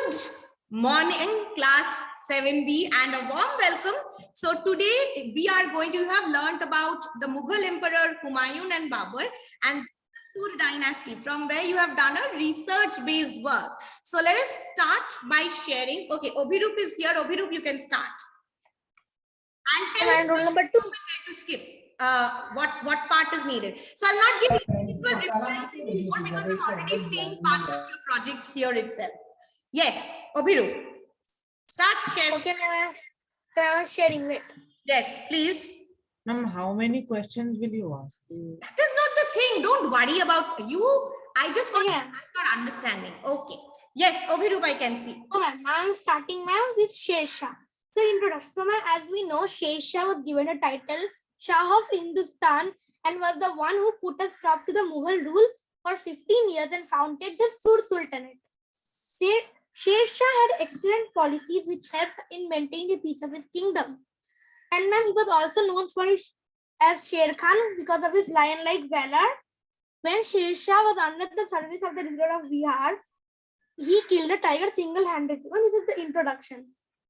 Good morning, class 7B, and a warm welcome. So today we are going to have learned about the Mughal Emperor Humayun and Babur and the Sur dynasty, from where you have done a research-based work. So let us start by sharing. Okay, Obhirup is here. Obhirup, you can start. I'll tell you roll number 2 to skip. What part is needed. So I'll not give you reference anymore because I'm already seeing parts of your project here itself. Yes, Obhiru. Start sharing. Okay, ma'am. I'm sharing it. Yes, please. Ma'am, how many questions will you ask? That is not the thing. Don't worry about you. I just want to have your understanding. Okay. Yes, Obhiru, I can see. So, ma'am, I'm starting, ma'am, with Sher Shah. So, introduction. So, ma'am, as we know, Sher Shah was given a title Shah of Hindustan and was the one who put a stop to the Mughal rule for 15 years and founded the Sur Sultanate. Sher Shah had excellent policies which helped in maintaining the peace of his kingdom. And ma'am, he was also known for as Sher Khan because of his lion-like valor. When Sher Shah was under the service of the ruler of Bihar, he killed a tiger single-handedly. Oh, this is the introduction.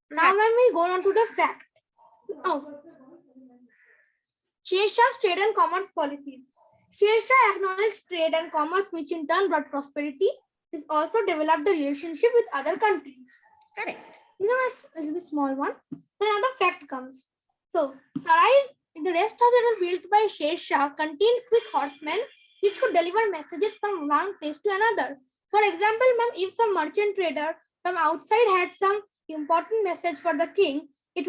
Now, ma'am, we go on to the fact. Sher Shah's trade and commerce policies. Sher Shah acknowledged trade and commerce, which in turn brought prosperity. This also developed a relationship with other countries. Correct. This is a little bit small one. Then another fact comes. So, sarais in the rest houses that were built by Sher Shah contained quick horsemen which could deliver messages from one place to another. For example, ma'am, if some merchant trader from outside had some important message for the king, it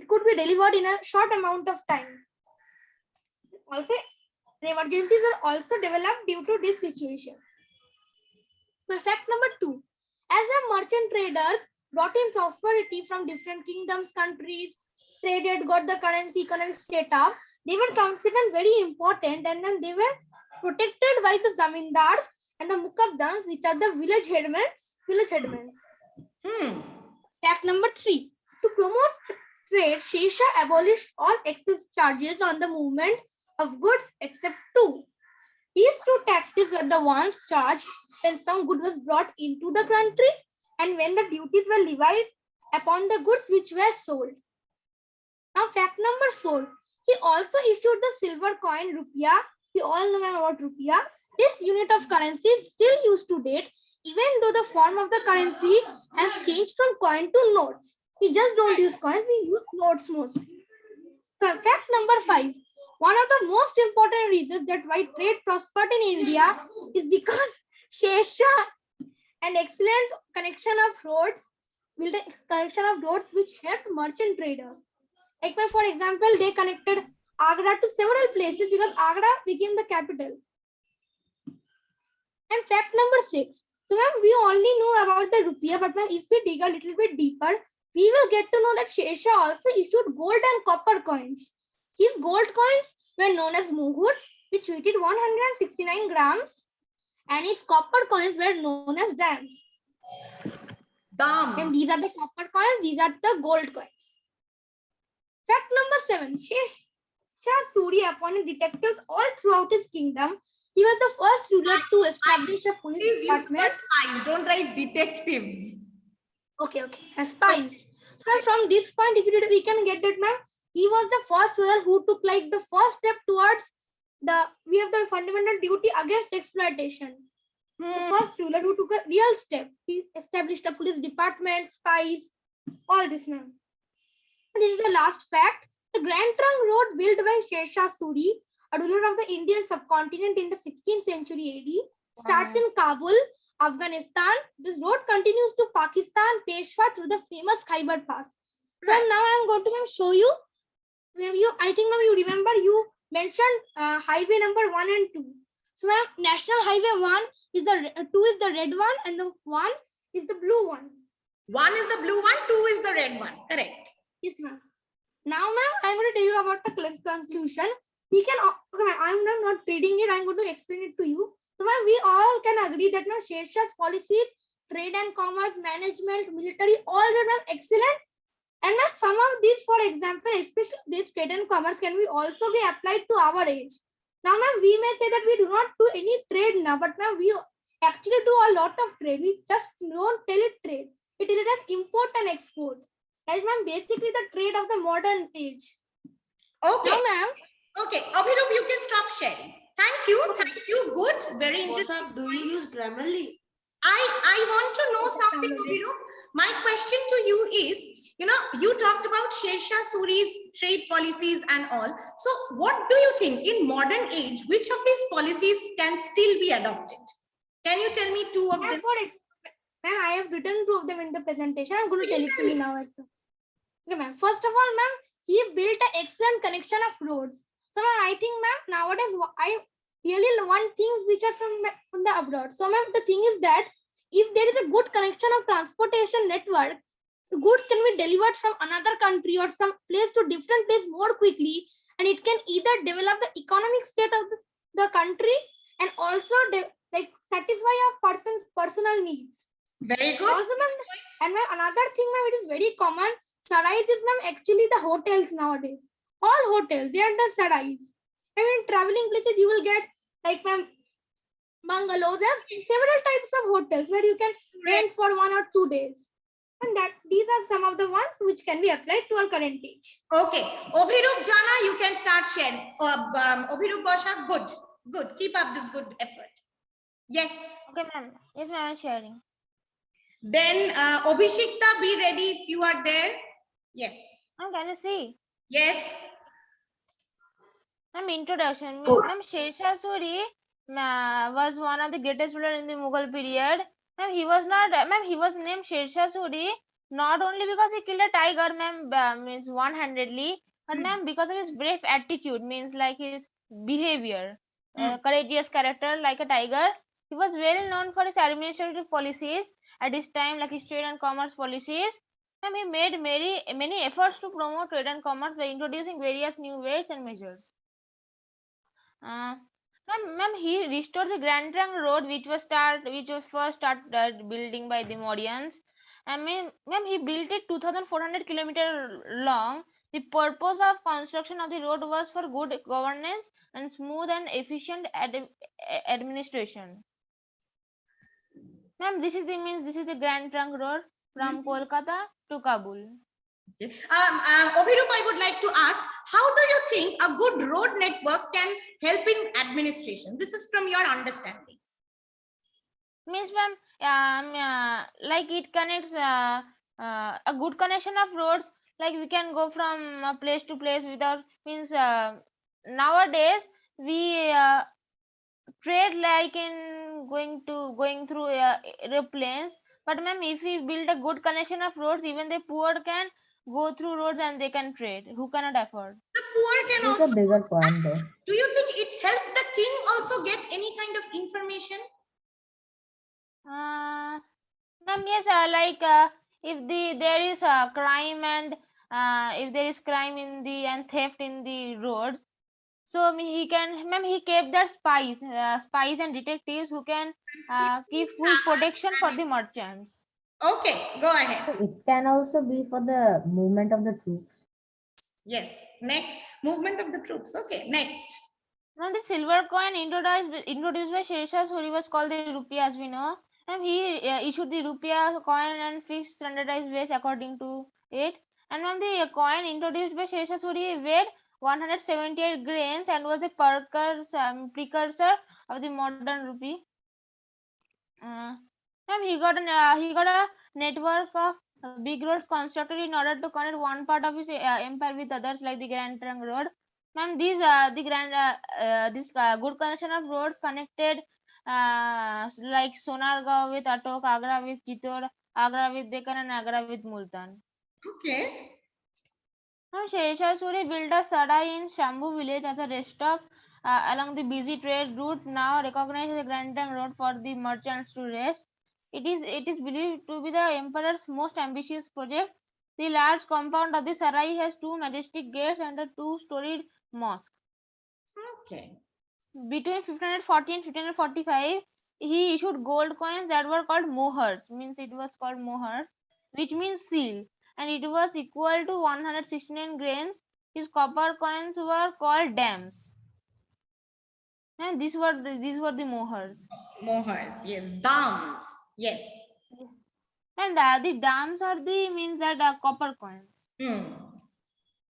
could be delivered in a short amount of time. Also, emergencies were also developed due to this situation. But fact number 2, as the merchant traders brought in prosperity from different kingdoms, countries, traded, got the currency, economic state up, they were considered very important, and then they were protected by the zamindars and the mukabdans, which are the village headmen. Fact number 3, to promote trade, Sher Shah abolished all excess charges on the movement of goods except 2. These 2 taxes were the ones charged when some good was brought into the country and when the duties were levied upon the goods which were sold. Now, fact number 4, he also issued the silver coin rupiah. We all know about rupiah. This unit of currency is still used to date, even though the form of the currency has changed from coin to notes. We just don't use coins, we use notes mostly. So, fact number 5, one of the most important reasons that why trade prospered in India is because Sher Shah an excellent connection of roads, built a connection of roads which helped merchant traders. Like, for example, they connected Agra to several places because Agra became the capital. And fact number 6. So, ma'am, we only know about the rupiah, but ma'am, if we dig a little bit deeper, we will get to know that Sher Shah also issued gold and copper coins. His gold coins were known as muhuts, which weighed 169 grams, and his copper coins were known as dams. And these are the copper coins, these are the gold coins. Fact number 7. Sher Shah Suri appointed detectives all throughout his kingdom. He was the first ruler to establish a police department. Spies, don't write detectives. Okay, as spies. So from this point, if we can get that, ma'am, he was the first ruler who took like the first step towards we have the fundamental duty against exploitation. The first ruler who took a real step. He established a police department, spies, all this, ma'am. This is the last fact. The Grand Trunk Road built by Sher Shah Suri, a ruler of the Indian subcontinent in the 16th century AD, starts in Kabul, Afghanistan. This road continues to Pakistan, Peshawar through the famous Khyber Pass. So now I am going to show you. I think you remember you mentioned highway number 1 and 2. So ma'am, National Highway 1 is the 2 is the red one and the 1 is the blue one. 1 is the blue one, 2 is the red one. Correct. Yes, ma'am. Now, ma'am, I'm going to tell you about the conclusion. We can, okay, I'm not reading it. I'm going to explain it to you. So, ma'am, we all can agree that now Sher Shah's policies, trade and commerce, management, military, all were excellent. And now some of these, for example, especially this trade and commerce, can be also be applied to our age. Now, ma'am, we may say that we do not do any trade now, but now we actually do a lot of trade. We just don't tell it trade. It is as import and export. That is, ma'am, basically the trade of the modern age. Okay. Now, ma'am, Okay, Abhirup, you can stop sharing. Thank you. Good, very interesting. Do you use Grammarly? I want to know Okay, something, Grammarly. Abhirup. My question to you is, you talked about Sher Suri's trade policies and all. So what do you think in modern age, which of these policies can still be adopted? Can you tell me two of them? Ma'am, I have written two of them in the presentation. I'm going to tell it to you now. Okay, ma'am. First of all, ma'am, he built an excellent connection of roads. So, ma'am, I think, ma'am, nowadays I really want things which are from the abroad. So, ma'am, the thing is that if there is a good connection of transportation network, the goods can be delivered from another country or some place to different place more quickly, and it can either develop the economic state of the country and also satisfy a person's personal needs. Very good. Also, ma'am, and ma'am, another thing, ma'am, it is very common. Sarais is, ma'am, actually the hotels nowadays. All hotels, they are the sarais. I mean, traveling places, you will get, like, ma'am, bungalows. There are several types of hotels where you can rent for 1 or 2 days. And that these are some of the ones which can be applied to our current age. Okay, Abhirup Jana, you can start sharing. Abhirup Basha, good. Keep up this good effort. Yes. Okay, ma'am. Yes, ma'am, I'm sharing. Then Abhishekta, be ready if you are there. Yes. Ma'am, can you see? Yes. Ma'am, introduction. Ma'am, Sher Shah Suri was one of the greatest rulers in the Mughal period. Ma'am, he was named Sher Shah Suri not only because he killed a tiger, ma'am, means one-handedly, but ma'am, because of his brave attitude, means like his behavior, courageous character like a tiger. He was well known for his administrative policies at this time, like his trade and commerce policies. Ma'am, he made many efforts to promote trade and commerce by introducing various new weights and measures. Ma'am, he restored the Grand Trunk Road, which was first started building by the Mauryans. I mean, ma'am, he built it 2,400 kilometers long. The purpose of construction of the road was for good governance and smooth and efficient administration. Ma'am, this is the Grand Trunk Road from Kolkata to Kabul. Abhirup, I would like to ask, how do you think a good road network can help in administration? This is from your understanding. Means, ma'am, like it connects a good connection of roads. Like we can go from place to place without means. Nowadays we trade like in going through airplanes. But ma'am, if we build a good connection of roads, even the poor can go through roads and they can trade. Who cannot afford? The poor can This is also. a bigger point though. Do you think it helped the king also get any kind of information? Ma'am, yes, if there is a crime and if there is crime in the and theft in the roads, so he kept their spies and detectives who can give full protection for the merchants. Okay, go ahead. It can also be for the movement of the troops. Yes, next, movement of the troops. Okay, next. Now the silver coin introduced by Sher Shah Suri was called the rupee, as we know. And he issued the rupee coin and fixed standardized weights according to it. And when the coin introduced by Sher Shah Suri weighed 178 grains and was a precursor of the modern rupee. He got a network of big roads constructed in order to connect one part of his empire with others, like the Grand Trunk Road. Ma'am, this good connection of roads connected like Sonargaon with Atok, Agra with Chittor, Agra with Deccan, and Agra with Multan. Okay. Now, Sher Shah Suri built a sarai in Shambhu village as a rest stop along the busy trade route, now recognized as the Grand Trunk Road for the merchants to rest. It is believed to be the emperor's most ambitious project. The large compound of the sarai has two majestic gates and a two-storied mosque. Okay. Between 1540 and 1545, he issued gold coins that were called mohurs, which means seal, and it was equal to 169 grains. His copper coins were called dams, and these were the mohurs. Mohars, yes. Dams, yes. And the dams are the means that copper coins. Hmm.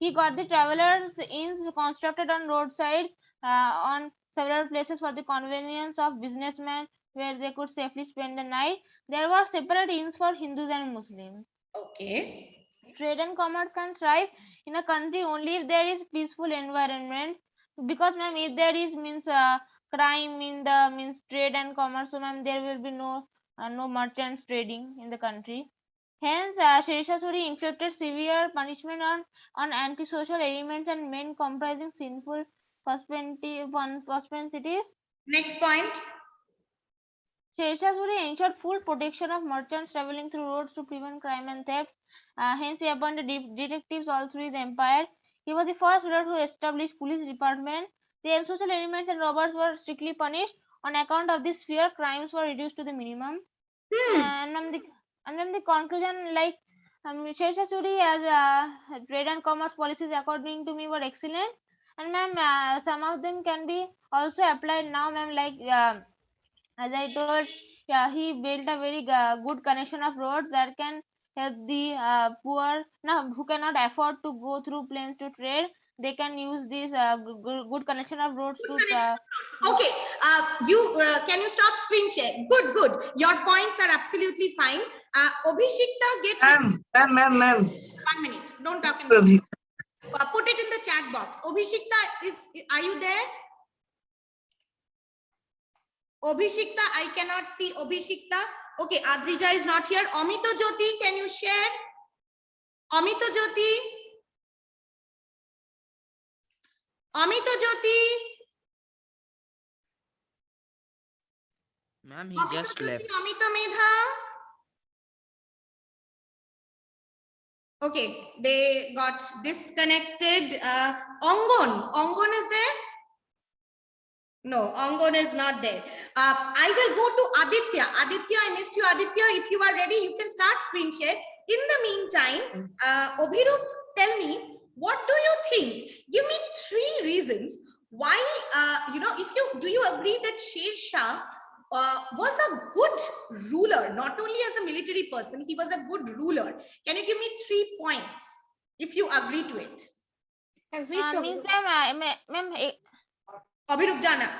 He got the travelers' inns constructed on roadsides on several places for the convenience of businessmen where they could safely spend the night. There were separate inns for Hindus and Muslims. Okay. Trade and commerce can thrive in a country only if there is peaceful environment. Because ma'am, if there is means crime in the means trade and commerce, so ma'am, there will be no merchants trading in the country. Hence, Sher Shah Suri inflicted severe punishment on antisocial elements and men comprising sinful propensities. Next point. Sher Shah Suri ensured full protection of merchants traveling through roads to prevent crime and theft. Hence, he appointed detectives all through the empire. He was the first ruler to establish police department. The unsocial elements and robbers were strictly punished. On account of this fear, crimes were reduced to the minimum. And then the conclusion, like Sher Shah Suri as trade and commerce policies, according to me, were excellent. And ma'am, some of them can be also applied now, ma'am. Like as I told, yeah, he built a very good connection of roads that can help the poor now who cannot afford to go through planes to trade. They can use this good connection of roads Good to. connection. Okay. Can you stop screen share? Good, good. Your points are absolutely fine. Obhishikta, get Ma'am. 1 minute. Don't talk in Abhi- put it in the chat box. Obhishikta, are you there? Obhishikta, I cannot see Obhishikta. Okay, Adrija is not here. Amito Jyoti, can you share? Amito Jyoti. Amito Jyoti. Ma'am, he Amito just Jyoti, left. Amito Medha. Okay, they got disconnected. Ongon is there? No, Ongon is not there. I will go to Aditya. Aditya, I missed you. Aditya, if you are ready, you can start screen share. In the meantime, Obhirup, tell me, what do you think? Give me 3 reasons why, do you agree that Sher Shah was a good ruler, not only as a military person, he was a good ruler. Can you give me 3 points if you agree to it? And which of Means you? ma'am, Obhirup Jana,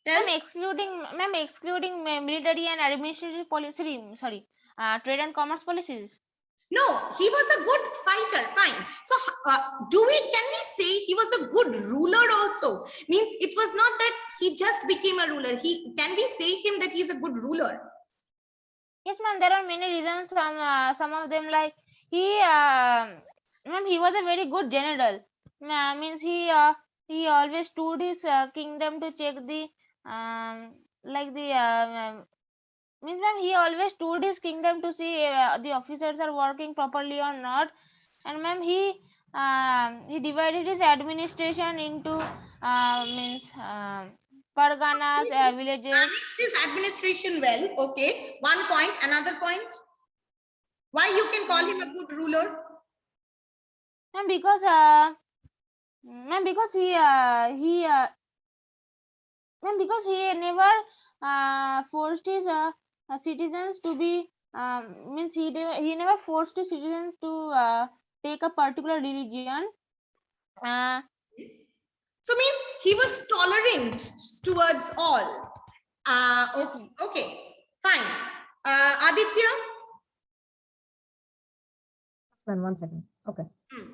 tell. ma'am excluding military and administrative policy. Sorry, trade and commerce policies. No, he was a good fighter. Fine. So, can we say he was a good ruler also? Means it was not that he just became a ruler. Can we say him that he is a good ruler? Yes, ma'am. There are many reasons. Some of them like ma'am, he was a very good general. Means he always stood his kingdom to check the means ma'am, he always stood his kingdom to see the officers are working properly or not. And ma'am, he divided his administration into parganas, villages. Managed his administration well. Okay. 1 point. Another point. Why you can call him a good ruler? Ma'am, because he never forced his citizens to be means he never forced his citizens to take a particular religion. So means he was tolerant towards all. Okay. Fine. Aditya. Ma'am, 1 second. Okay. Hmm.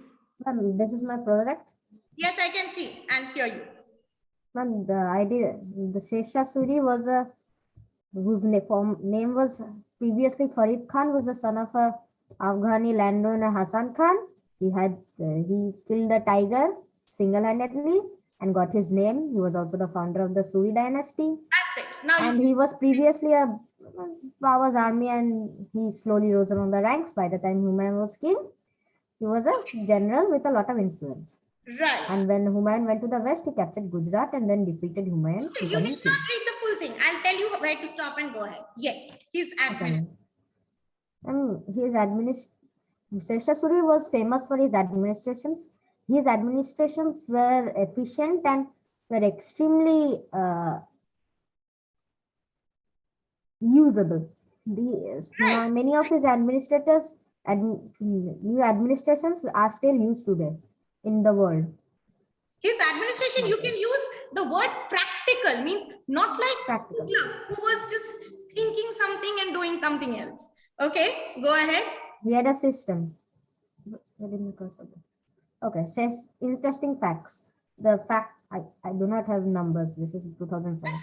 Ma'am, this is my project. Yes, I can see and hear you. Ma'am, the Sher Shah Suri was whose name was previously Farid Khan, was the son of a Afghani landowner Hassan Khan. He killed a tiger single-handedly and got his name. He was also the founder of the Suri dynasty. That's it. Now And he was previously a Baba's army, and he slowly rose among the ranks. By the time Humayun was king, he was a general with a lot of influence. right. And when Humayun went to the west, he captured Gujarat and then defeated Humayun. Okay, you did not read the full thing. I'll tell you where to stop and go ahead. Yes, his admin. Sher Shah Suri was famous for his administrations. His administrations were efficient and were extremely usable. Many of his administrators, new administrations are still used today in the world. His administration, you can use the word practical, means not like Practical. Tughlaq, who was just thinking something and doing something else. Okay, go ahead. He had a system. Where did my cursor go? Okay, says interesting facts. The fact I do not have numbers. This is 2007. Fine.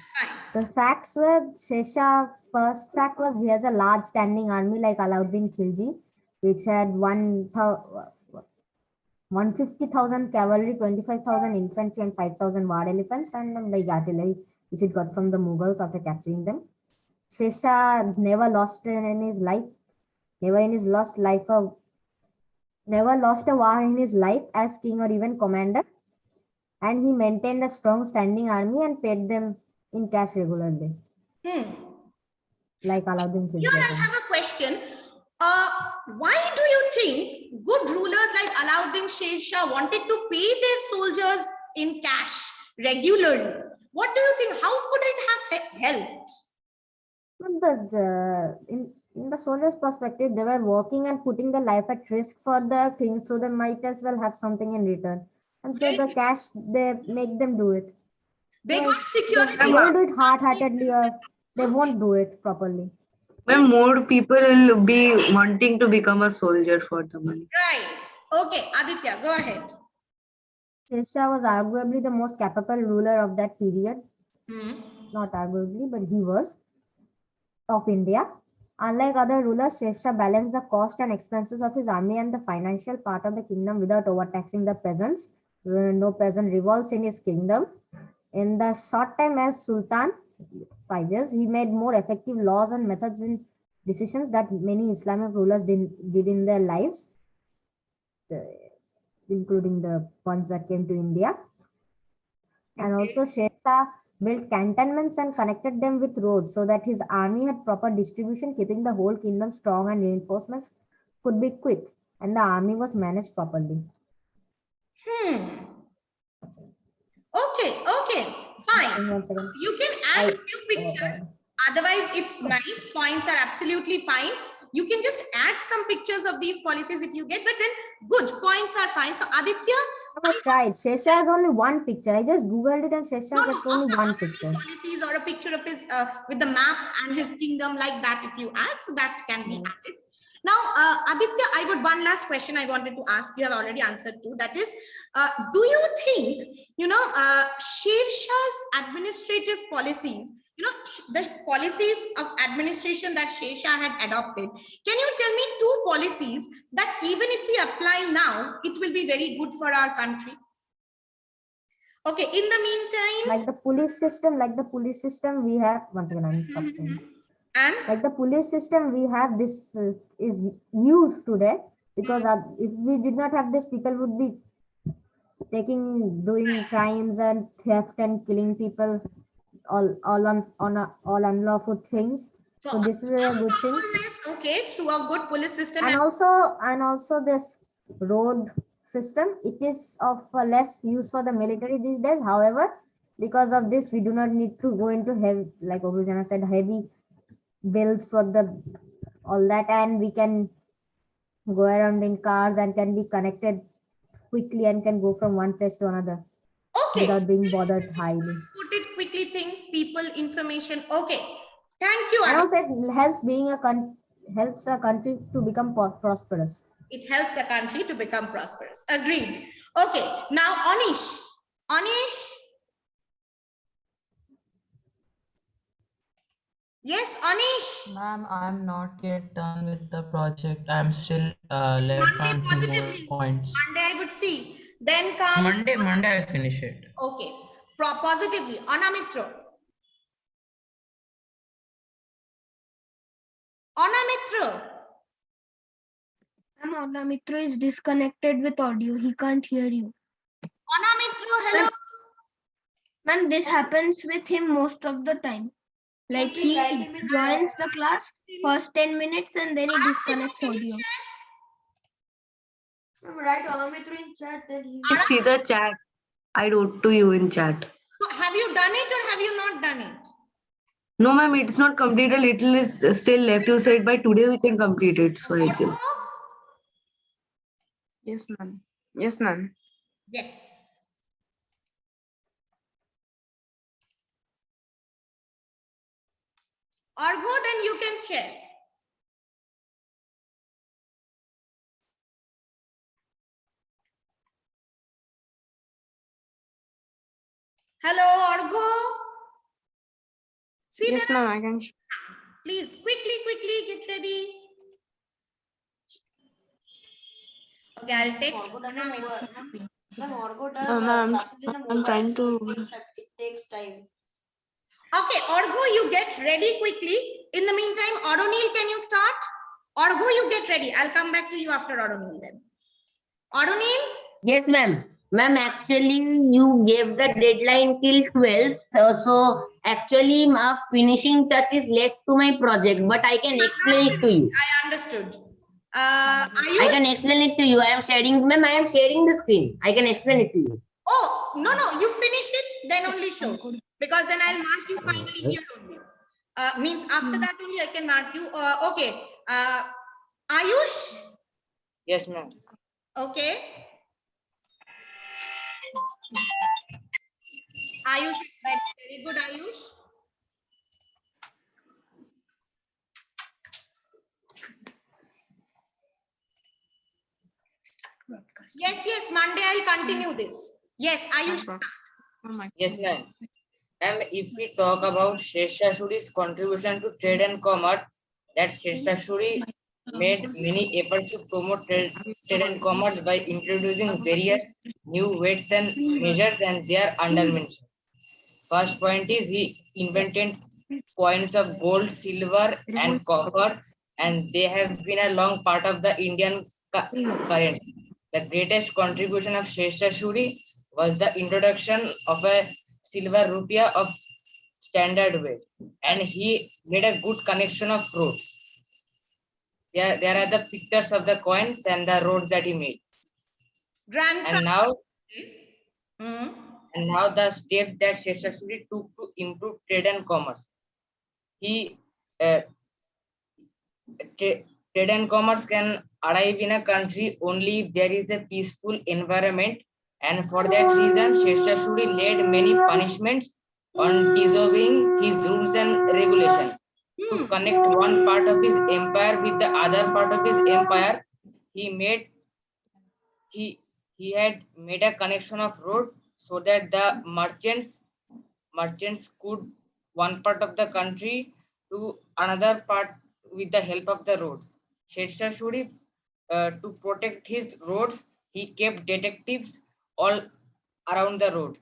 The facts were Shesha. First fact was he has a large standing army like Alauddin Khilji, which had 150,000 cavalry, 25,000 infantry, and 5,000 war elephants, and like artillery, which it got from the Mughals after capturing them. Shesha never lost in his life. Never lost a war in his life as king or even commander, and he maintained a strong standing army and paid them in cash regularly, like Alauddin Here I Khilji. have a question. Why do you think good rulers like Alauddin Shah wanted to pay their soldiers in cash regularly? What do you think? How could it have helped? In the soldiers' perspective, they were working and putting their life at risk for the king, so they might as well have something in return. And so the cash, they make them do it. They Well, got security. They won't do it half-heartedly, or they won't do it properly. When more people will be wanting to become a soldier for the money. Right. Okay, Aditya, go ahead. Shesha was arguably the most capable ruler of that period. Hmm. Not arguably, but he was, of India. Unlike other rulers, Shesha balanced the cost and expenses of his army and the financial part of the kingdom without overtaxing the peasants. No peasant revolts in his kingdom. In the short time as Sultan, 5 years, he made more effective laws and methods in decisions that many Islamic rulers did in their lives, including the ones that came to India. And also Shesha built cantonments and connected them with roads so that his army had proper distribution, keeping the whole kingdom strong and reinforcements could be quick, and the army was managed properly. Okay, fine. 1 second. You can add a few pictures. Otherwise, it's nice. Points are absolutely fine. You can just add some pictures of these policies if you get, but then good, points are fine. So Aditya, I tried. Shesha has only one picture. I just googled it and Shesha gets of only the one other picture. policies or a picture of his with the map and his kingdom like that, if you add, so that can be Yes. added. Now, Aditya, I got one last question I wanted to ask. You have already answered to. That is, do you think, Sher Shah's administrative policies, the policies of administration that Sher Shah had adopted, can you tell me two policies that even if we apply now, it will be very good for our country? Okay, in the meantime, Like the police system we have, once again, I'm stop saying. and Like the police system we have, this is used today, because if we did not have this, people would be doing crimes and theft and killing people, all unlawful things. So this is a good thing. unlawfulness, okay, through a good police system. And also this road system, it is of less use for the military these days. However, because of this, we do not need to go into heavy, like Obujana said, heavy bills for all that, and we can go around in cars and can be connected quickly and can go from one place to another Okay, without being bothered highly. put it quickly, things, people, information. Okay, thank you. And Aditya. also it helps helps a country to become prosperous. It helps a country to become prosperous. Agreed. Okay, now Anish. Yes, Anish. Ma'am, I'm not yet done with the project. I'm still left Monday on 2 more positively. points. Monday I would see. Then come. Monday I'll finish it. Okay. Positively. Anamitra. Mitra is disconnected with audio. He can't hear you. Anamitra, hello. Ma'am, this happens with him most of the time. Like he joins the class first 10 minutes and then he disconnects audio. Write Anamitra in chat, then he I see the chat. I wrote to you in chat. So have you done it or have you not done it? No, ma'am, it's not completed. Little is still left. You said by today we can complete it. So I think. Yes, ma'am. Yes, ma'am. Yes. Argo, then you can share. Hello, Argo. See Yes, that? ma'am. I can. Please, quickly, get ready. Okay, I'll text. Ma'am, I'm trying to. It takes time. Okay, Argo, you get ready quickly. In the meantime, Aronil, can you start? Argo, you get ready. I'll come back to you after Aronil then. Aronil? Yes, ma'am. Ma'am, actually, you gave the deadline till 12th. So actually, my finishing touch is left to my project, but I can explain it to you. I understood. I Ayush? can explain it to you. I am sharing, ma'am, I am sharing the screen. I can explain it to you. Oh, no, you finish it, then only show. Because then I'll mark you finally here only. Means after that only I can mark you. Okay. Ayush? Yes, ma'am. Okay. Ayush is ready. Very good, Ayush. Yes, Monday I'll continue this. Yes, Ayush. Yes, ma'am. And if we talk about Sheshasuri's contribution to trade and commerce, that Sheshasuri made many efforts to promote trade and commerce by introducing various new weights and measures, and they are undermentioned. First point is he invented coins of gold, silver, and copper, and they have been a long part of the Indian currency. The greatest contribution of Sheshasuri was the introduction of a silver rupiah of standard weight, and he made a good connection of roads. There are the pictures of the coins and the roads that he made. And now the steps that Sheshasuri took to improve trade and commerce. He trade and commerce can arrive in a country only if there is a peaceful environment, and for that reason Sheshasuri laid many punishments on disobeying his rules and regulations. To connect one part of his empire with the other part of his empire, he had made a connection of road so that the merchants could one part of the country to another part with the help of the roads. Sheshasuri, to protect his roads, he kept detectives all around the roads.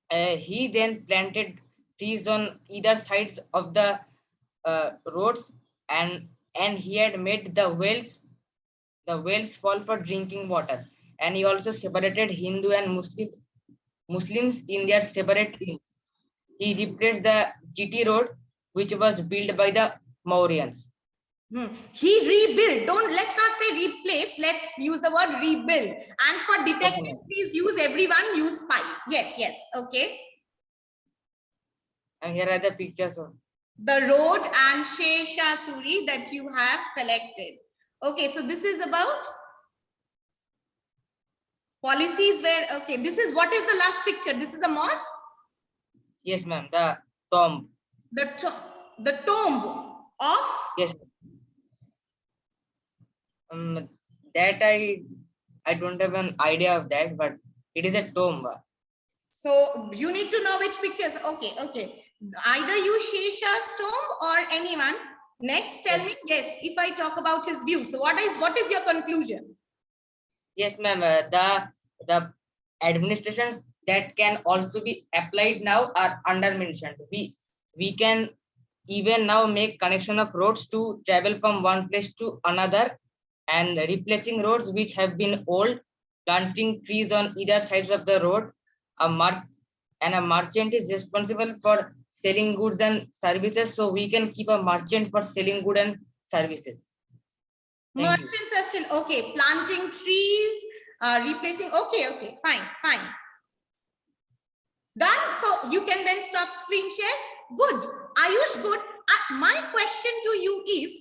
He then planted trees on either sides of the roads, and he had made the wells fall for drinking water. And he also separated Hindu and Muslims in their separate teams. He replaced the GT road, which was built by the Mauryans. He rebuilt. Let's not say replace. Let's use the word rebuild. And for detective, please use everyone use spice. Yes. Okay. And here are the pictures of the road and Sheshasuri that you have collected. Okay, so this is about policies where, okay, this is what is the last picture? This is a mosque? Yes, ma'am. The tomb. The tomb of? Yes. That I don't have an idea of that, but it is a tomb. So you need to know which pictures. Okay. Either you Shesha's tomb or anyone. Next, tell me, yes, if I talk about his view. So what is your conclusion? Yes, ma'am. The administrations that can also be applied now are under-mentioned. We can even now make connection of roads to travel from one place to another, and replacing roads which have been old, planting trees on either sides of the road. A merchant is responsible for selling goods and services, so we can keep a merchant for selling goods and services. Merchants are still okay. Planting trees, replacing. Okay, fine. Done. So you can then stop screen share. Good. Ayush, good. My question to you is,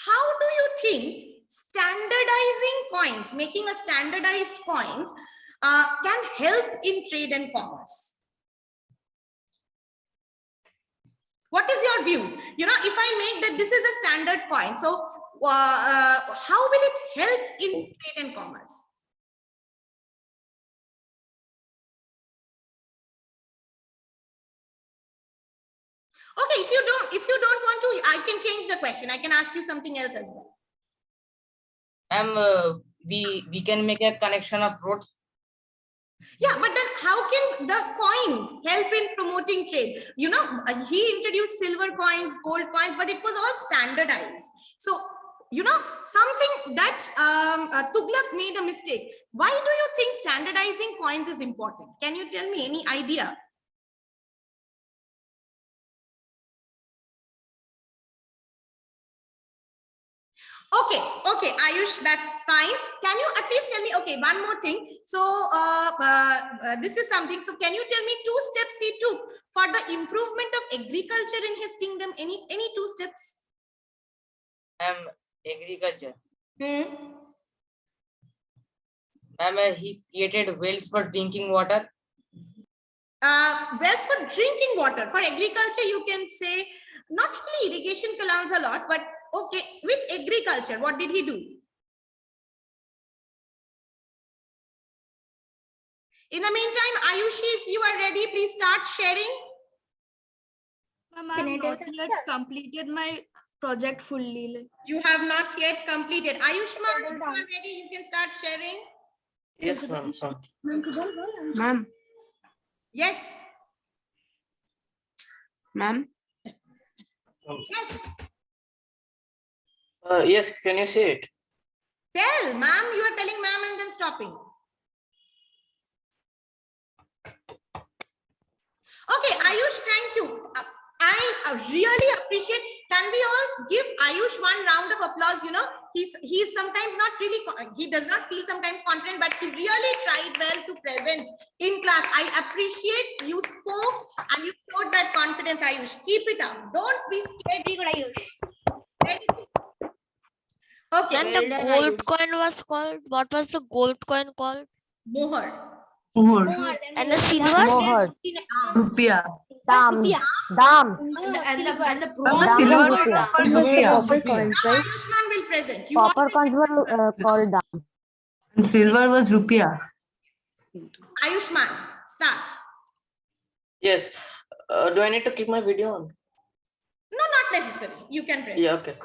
how do you think standardizing coins, making a standardized coins, can help in trade and commerce? What is your view? You know, if I make that this is a standard coin, so how will it help in trade and commerce? Okay, if you don't want to, I can change the question. I can ask you something else as well. We can make a connection of roads. Yeah, but then how can the coins help in promoting trade? You know, he introduced silver coins, gold coins, but it was all standardized. So, you know, something that Tughlaq made a mistake. Why do you think standardizing coins is important? Can you tell me any idea? Okay, Ayush, that's fine. Can you at least tell me, okay, one more thing. So this is something. So can you tell me 2 steps he took for the improvement of agriculture in his kingdom? Any 2 steps? Agriculture. Hmm. He created wells for drinking water. Wells for drinking water. For agriculture, you can say not really irrigation canals a lot, but okay, with agriculture, what did he do? In the meantime, Ayushi, if you are ready, please start sharing. Ma'am, I have not yet completed my project fully. You have not yet completed. Ayushman, if you are ready, you can start sharing. Yes, ma'am. Ma'am, Yes. ma'am, Yes. Yes, can you say it? Tell, ma'am, you are telling ma'am and then stopping. Okay, Ayush, thank you. I really appreciate. Can we all give Ayush one round of applause? You know, he's sometimes not really, he does not feel sometimes confident, but he really tried well to present in class. I appreciate you spoke and you showed that confidence, Ayush. Keep it up. Don't be scared. Very good, Ayush. Very good. Okay. And the gold coin was called, what was the gold coin called? Mohar. Mohar. And the silver? Mohar. Rupiah. Dam. And the bronze Silver was was called called rupiah. Ayushman will present. You Copper all- coins were called dam. And silver was rupiah. Ayushman, start. Yes. Do I need to keep my video on? No, not necessary. You can present. Yeah, okay.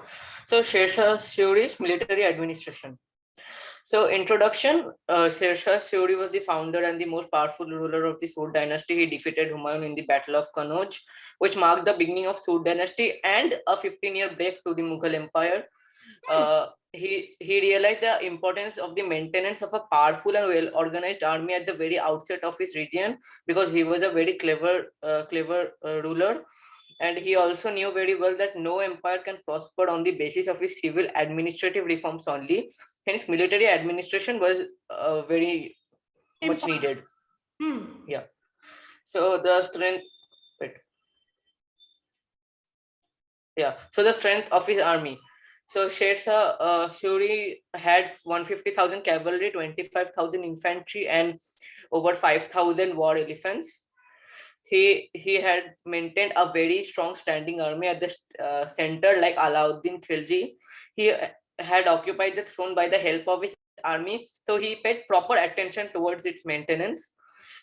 So Sher Shah Suri's military administration. So introduction, Sher Shah Suri was the founder and the most powerful ruler of the Sood dynasty. He defeated Humayun in the Battle of Kannauj, which marked the beginning of Sood dynasty and a 15-year break to the Mughal Empire. He realized the importance of the maintenance of a powerful and well-organized army at the very outset of his region, because he was a very clever ruler. And he also knew very well that no empire can prosper on the basis of his civil administrative reforms only. Hence, military administration was very much needed. Yeah. So the strength, so the strength of his army. So Sher Shah Suri had 150,000 cavalry, 25,000 infantry, and over 5,000 war elephants. He had maintained a very strong standing army at the center, like Alauddin Khilji. He had occupied the throne by the help of his army, so he paid proper attention towards its maintenance.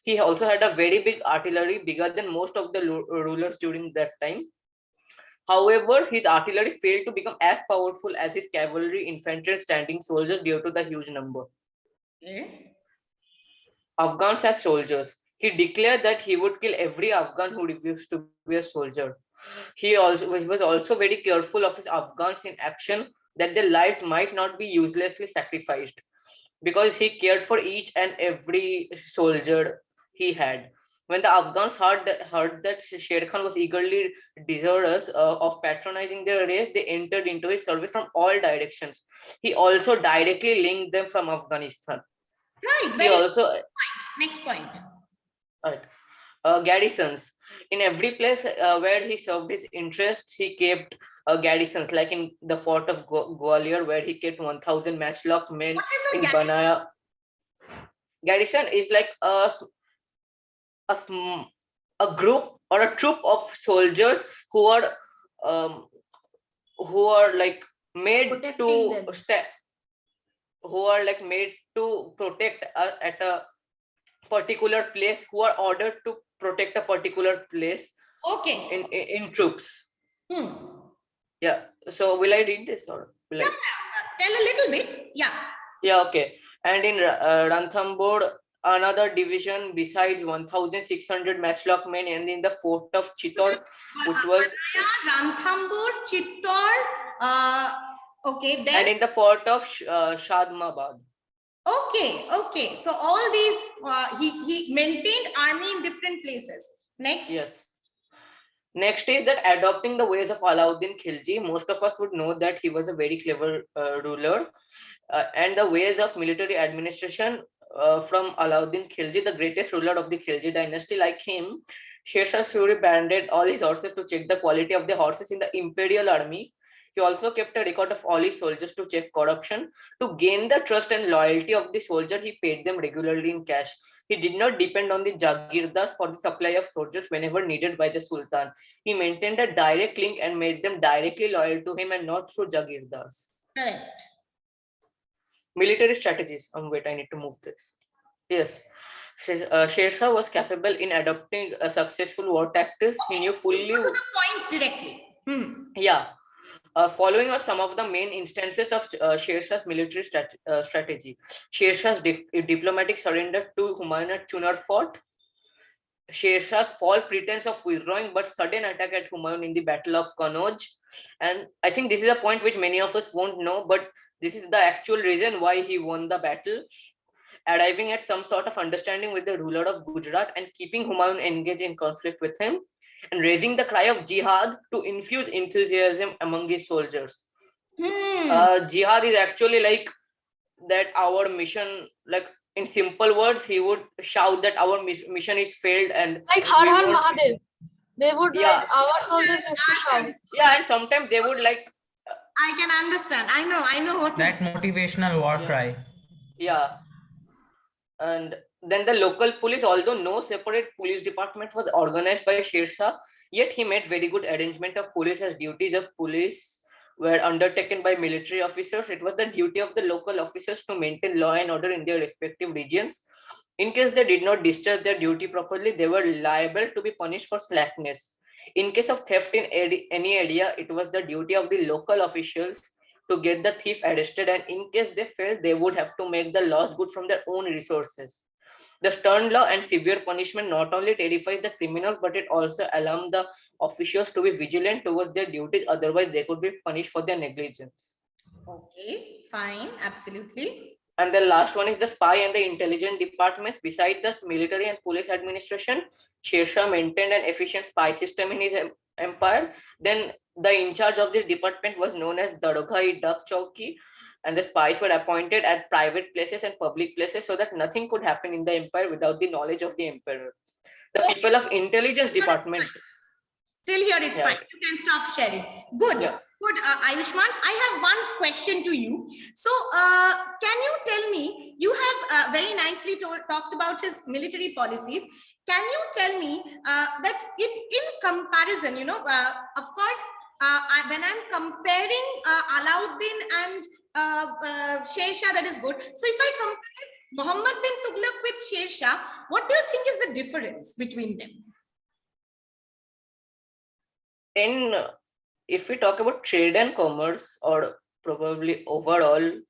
He also had a very big artillery, bigger than most of the rulers during that time. However, his artillery failed to become as powerful as his cavalry, infantry, and standing soldiers due to the huge number. Afghans as soldiers. He declared that he would kill every Afghan who refused to be a soldier. He was also very careful of his Afghans in action, that their lives might not be uselessly sacrificed, because he cared for each and every soldier he had. When the Afghans heard that Sher Khan was eagerly desirous of patronizing their race, they entered into his service from all directions. He also directly linked them from Afghanistan. Right. He also next point. Right. Garrisons. in every place where he served his interests, he kept garrisons, like in the fort of Gwalior, where he kept 1,000 matchlock men. What is a In garrison? Banaya, garrison is like a group or a troop of soldiers who are like made Protecting them. who are like made to protect at a particular place, who are ordered to protect a particular place Okay. in troops. Yeah. So will I read this or will I? Tell a little bit. Yeah. Yeah. Okay. And in Ranthambore, another division besides 1,600 matchlock men, and in the fort of Chittor, which was Ranthambore, Chittor. Okay. Then. and in the fort of Shadmabad. Okay. So all these he maintained army in different places. Next. Yes. Next is that adopting the ways of Alauddin Khilji. Most of us would know that he was a very clever ruler, and the ways of military administration from Alauddin Khilji, the greatest ruler of the Khilji dynasty. Like him, Sher Shah Suri banded all his horses to check the quality of the horses in the imperial army. He also kept a record of all his soldiers to check corruption. To gain the trust and loyalty of the soldier, he paid them regularly in cash. He did not depend on the Jagirdars for the supply of soldiers whenever needed by the Sultan. He maintained a direct link and made them directly loyal to him and not through Jagirdars. Correct. Military strategies. Wait, I need to move this. Yes. Sher Shah was capable in adopting a successful war tactics. He knew fully. Go to the points directly. Yeah. Following are some of the main instances of Sher Shah's military strategy. Sher Shah's diplomatic surrender to Humayun at Chunar Fort. Sher Shah's false pretense of withdrawing but sudden attack at Humayun in the Battle of Kannauj. And I think this is a point which many of us won't know, but this is the actual reason why he won the battle. Arriving at some sort of understanding with the ruler of Gujarat and keeping Humayun engaged in conflict with him, and raising the cry of jihad to infuse enthusiasm among his soldiers. Jihad is actually like that our mission, like in simple words, he would shout that our mission is failed, and like Har Har Mahadev. They would like our soldiers used to shout. Yeah, and sometimes they would like. I can understand. I know what that motivational war cry. Yeah. And then the local police, although no separate police department was organized by Sher Shah, yet he made very good arrangement of police, as duties of police were undertaken by military officers. It was the duty of the local officers to maintain law and order in their respective regions. In case they did not discharge their duty properly, they were liable to be punished for slackness. In case of theft in any area, it was the duty of the local officials to get the thief arrested, and in case they failed, they would have to make the loss good from their own resources. The stern law and severe punishment not only terrifies the criminals, but it also allows the officials to be vigilant towards their duties, otherwise they could be punished for their negligence. Okay, fine, absolutely. And the last one is the spy and the intelligence departments. Beside the military and police administration, Sher Shah maintained an efficient spy system in his empire. Then the in charge of this department was known as Daroga-i-Dak Chowki, and the spies were appointed at private places and public places so that nothing could happen in the empire without the knowledge of the emperor. The people of intelligence department. Still here, it's fine. You can stop sharing. Good. Yeah. Good, Ayushman. I have one question to you. So, can you tell me, you have very nicely talked about his military policies. Can you tell me that if in comparison, of course, when I'm comparing Alauddin and Sher Shah, that is good. So, if I compare Muhammad bin Tughlaq with Sher Shah, what do you think is the difference between them? If we talk about trade and commerce, or probably overall, overall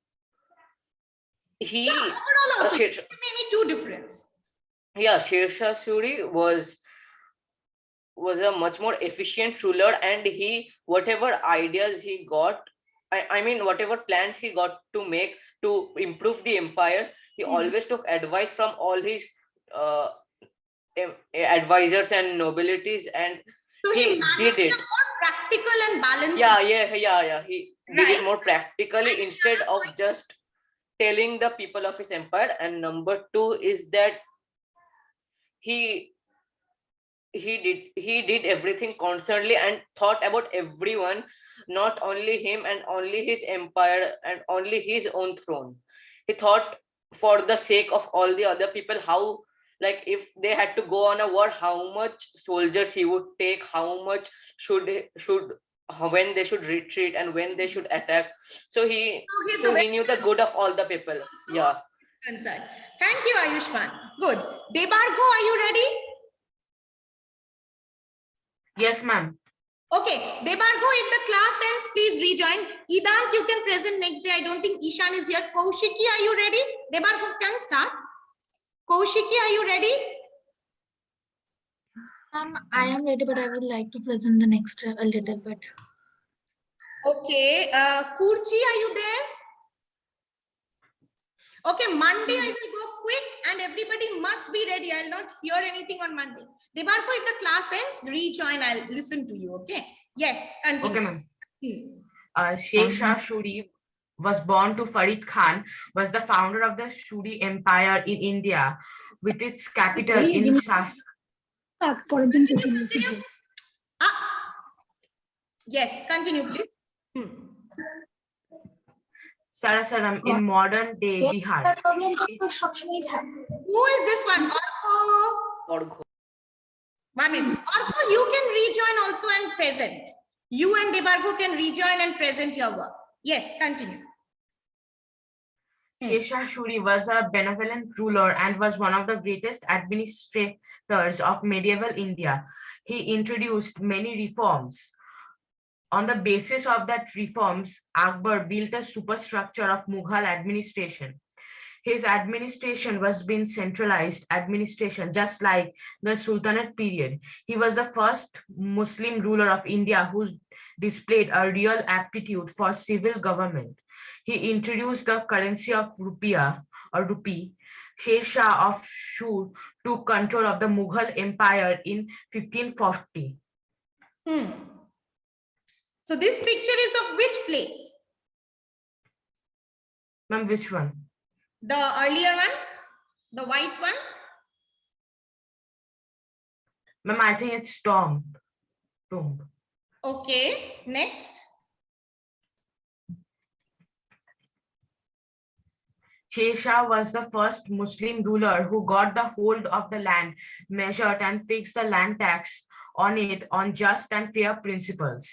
also, any two difference. Yeah, Sher Shah Suri was a much more efficient ruler, and whatever ideas he got, I mean whatever plans he got to make to improve the empire, he always took advice from all his advisors and nobilities, and so he did it more practical and balanced. Yeah. He did it more practically instead of just telling the people of his empire. And number two is that he he did everything constantly and thought about everyone, not only him and only his empire and only his own throne. He thought for the sake of all the other people, how, like, if they had to go on a war, how much soldiers he would take, how much should when they should retreat and when they should attack. So he knew the good of all the people. Yeah. Concerned. Thank you, Ayushman. Good. Debargo, are you ready? Yes, ma'am. Okay, Debargo, if the class ends, please rejoin. Idant, you can present next day. I don't think Ishan is here. Kaushiki, are you ready? Debargo can start. Kaushiki, are you ready? I am ready, but I would like to present the next a little bit. Okay, Kurchi, are you there? Okay, Monday I will go quick and everybody must be ready. I'll not hear anything on Monday. Debarko, if the class ends, rejoin. I'll listen to you. Okay. Yes. Continue. Okay, ma'am. Sher Shah Suri was born to Farid Khan, was the founder of the Suri Empire in India, with its capital in Shas. Yes, continue, please. Sarasaram in modern day Bihar. Who is this one? Orko. 1 minute. Orko, you can rejoin also and present. You and Debargo can rejoin and present your work. Yes, continue. Sher Shah Suri was a benevolent ruler and was one of the greatest administrators of medieval India. He introduced many reforms. On the basis of that reforms, Akbar built a superstructure of Mughal administration. His administration was being centralized administration, just like the Sultanate period. He was the first Muslim ruler of India who displayed a real aptitude for civil government. He introduced the currency of rupiah or rupee. Sher Shah of Shur took control of the Mughal Empire in 1540. So this picture is of which place? Ma'am, which one? The earlier one? The white one? Ma'am, I think it's tomb. Okay, next. Sher Shah was the first Muslim ruler who got the hold of the land, measured and fixed the land tax on it on just and fair principles.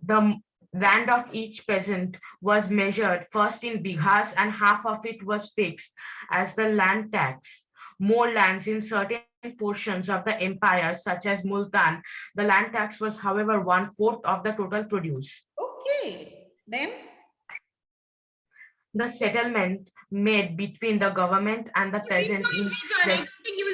The land of each peasant was measured first in bighas and half of it was fixed as the land tax. More lands in certain portions of the empire, such as Multan, the land tax was, however, 1/4 of the total produce. Okay, then? The settlement made between the government and the peasant. I don't think you